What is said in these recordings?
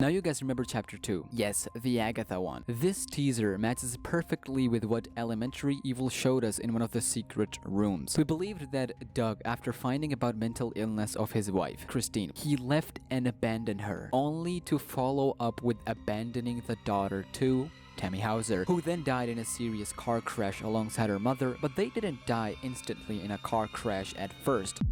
Now you guys remember chapter 2. Yes, the Agatha one. This teaser matches perfectly with what Elementary Evil showed us in one of the secret rooms. We believed that Doug, after finding about mental illness of his wife, Christine, he left and abandoned her, only to follow up with abandoning the daughter too, Tammy Hauser, who then died in a serious car crash alongside her mother, but they didn't die instantly in a car crash at first.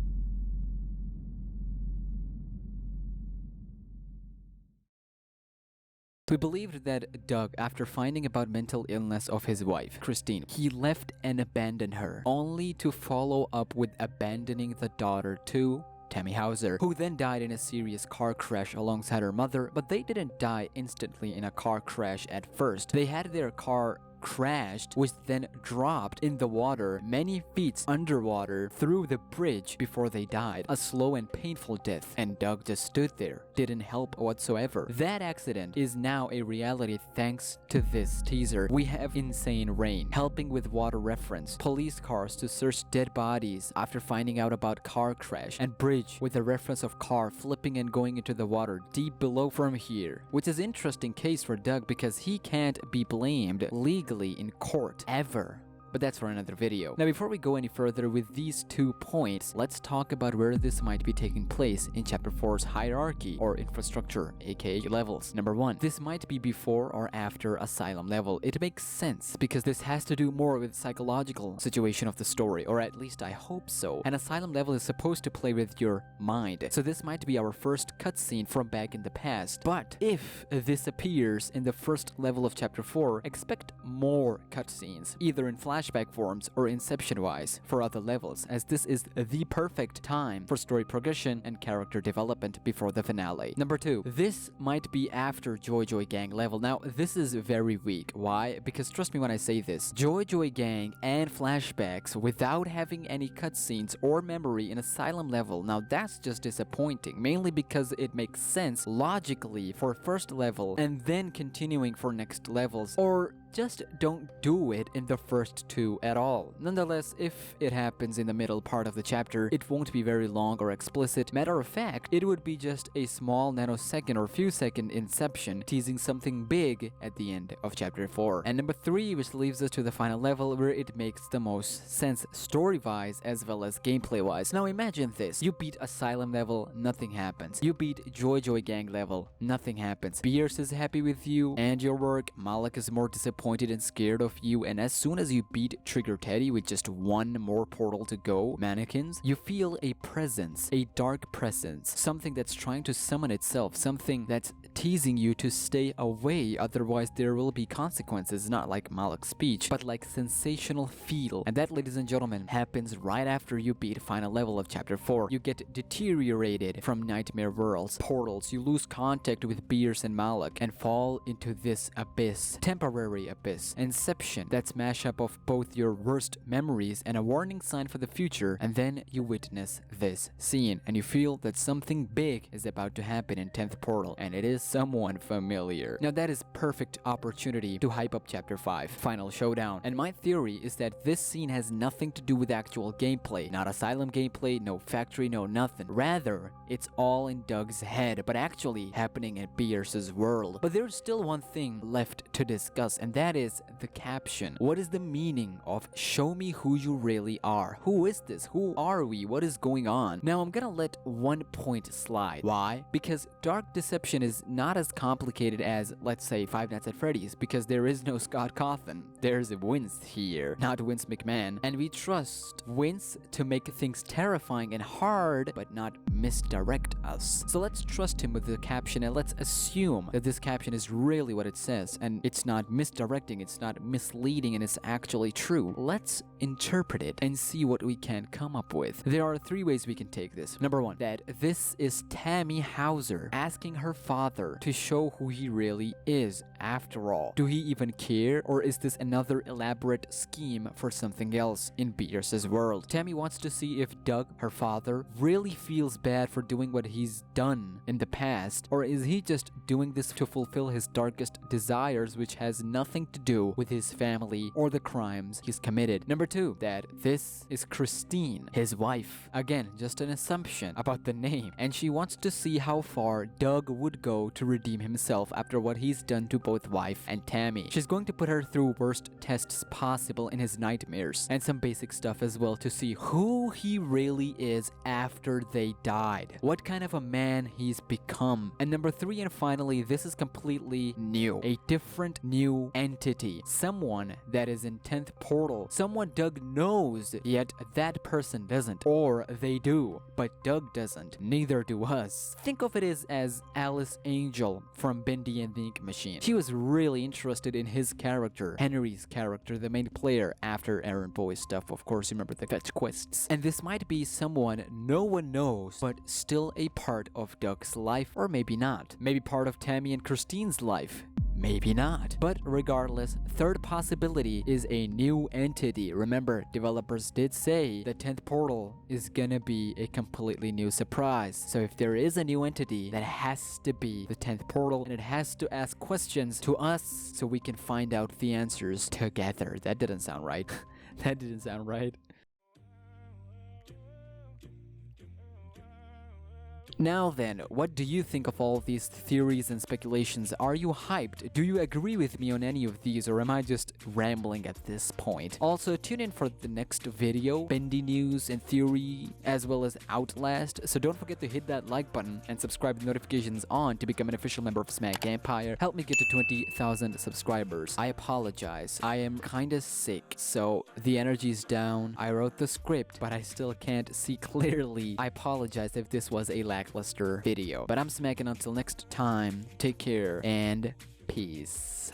We believed that Doug, after finding about mental illness of his wife, Christine, he left and abandoned her, only to follow up with abandoning the daughter too, Tammy Hauser, who then died in a serious car crash alongside her mother, but they didn't die instantly in a car crash at first. They had their car crashed, which then dropped in the water many feet underwater through the bridge before they died. A slow and painful death, and Doug just stood there, didn't help whatsoever. That accident is now a reality thanks to this teaser. We have Insane Rain helping with water reference, police cars to search dead bodies after finding out about car crash, and bridge with a reference of car flipping and going into the water deep below from here, which is interesting case for Doug because he can't be blamed legally in court ever. But that's for another video. Now before we go any further with these 2 points, let's talk about where this might be taking place in chapter 4's hierarchy or infrastructure, aka levels. Number 1, this might be before or after Asylum level. It makes sense because this has to do more with psychological situation of the story, or at least I hope so. An Asylum level is supposed to play with your mind, so this might be our first cutscene from back in the past. But if this appears in the first level of chapter 4, expect more cutscenes, either in flashback forms or Inception-wise for other levels, as this is the perfect time for story progression and character development before the finale. Number 2, this might be after Joy Joy Gang level. Now, this is very weak. Why? Because trust me when I say this, Joy Joy Gang and flashbacks without having any cutscenes or memory in Asylum level, now that's just disappointing, mainly because it makes sense logically for first level and then continuing for next levels, or just don't do it in the first 2 at all. Nonetheless, if it happens in the middle part of the chapter, it won't be very long or explicit. Matter of fact, it would be just a small nanosecond or few second inception teasing something big at the end of chapter 4. And number 3, which leaves us to the final level where it makes the most sense story-wise as well as gameplay-wise. Now imagine this, you beat Asylum level, nothing happens. You beat Joy Joy Gang level, nothing happens. Pierce is happy with you and your work, Malak is more disappointed and scared of you, and as soon as you beat Trigger Teddy with just 1 more portal to go, Mannequins, you feel a presence, a dark presence, something that's trying to summon itself, something that's teasing you to stay away, otherwise there will be consequences, not like Malak's speech, but like sensational feel. And that, ladies and gentlemen, happens right after you beat final level of chapter 4. You get deteriorated from nightmare worlds, portals, you lose contact with Beers and Malak, and fall into this abyss, temporary abyss, inception, that's mashup of both your worst memories and a warning sign for the future, and then you witness this scene, and you feel that something big is about to happen in 10th portal, and it is someone familiar. Now that is perfect opportunity to hype up chapter 5, final showdown, and my theory is that this scene has nothing to do with actual gameplay, not Asylum gameplay, no factory, no nothing. Rather, it's all in Doug's head, but actually happening in Pierce's world. But there's still one thing left to discuss, and that is the caption. What is the meaning of "show me who you really are"? Who is this? Who are we? What is going on? Now I'm gonna let 1 point slide. Why? Because Dark Deception is not as complicated as, let's say, Five Nights at Freddy's, because there is no Scott Cawthon. There's Vince here, not Vince McMahon, and we trust Vince to make things terrifying and hard, but not misdirect us. So let's trust him with the caption, and let's assume that this caption is really what it says, and it's not misdirecting, it's not misleading, and it's actually true. Let's interpret it and see what we can come up with. There are 3 ways we can take this. Number 1, that this is Tammy Hauser asking her father to show who he really is after all. Do he even care, or is this another elaborate scheme for something else in Pierce's world? Tammy wants to see if Doug, her father, really feels bad for doing what he's done in the past, or is he just doing this to fulfill his darkest desires, which has nothing to do with his family or the crimes he's committed. Number 2, that this is Christine, his wife. Again, just an assumption about the name, and she wants to see how far Doug would go to redeem himself after what he's done to both wife and Tammy. She's going to put her through worst tests possible in his nightmares, and some basic stuff as well to see who he really is after they died, what kind of a man he's become. And number 3, and finally, this is completely new, a different new entity, someone that is in 10th portal, someone Doug knows, yet that person doesn't, or they do, but Doug doesn't, neither do us. Think of it as Alice Angel from Bendy and the Ink Machine. She was really interested in his character, Henry's character, the main player, after Errand Boy stuff. Of course, you remember the fetch quests. And this might be someone no one knows, but still a part of Doug's life, or maybe not. Maybe part of Tammy and Christine's life. Maybe not. But regardless, third possibility is a new entity. Remember, developers did say the 10th portal is gonna be a completely new surprise. So if there is a new entity, that has to be the 10th portal, and it has to ask questions to us so we can find out the answers together. That didn't sound right. That didn't sound right. Now then, what do you think of all of these theories and speculations? Are you hyped? Do you agree with me on any of these, or am I just rambling at this point? Also, tune in for the next video, Bendy News and Theory, as well as Outlast. So don't forget to hit that like button and subscribe with notifications on to become an official member of SmackNPie. Help me get to 20,000 subscribers. I apologize. I am kinda sick, so the energy's down. I wrote the script, but I still can't see clearly. I apologize if this was a lackluster video. But I'm Smack, and until next time, take care and peace.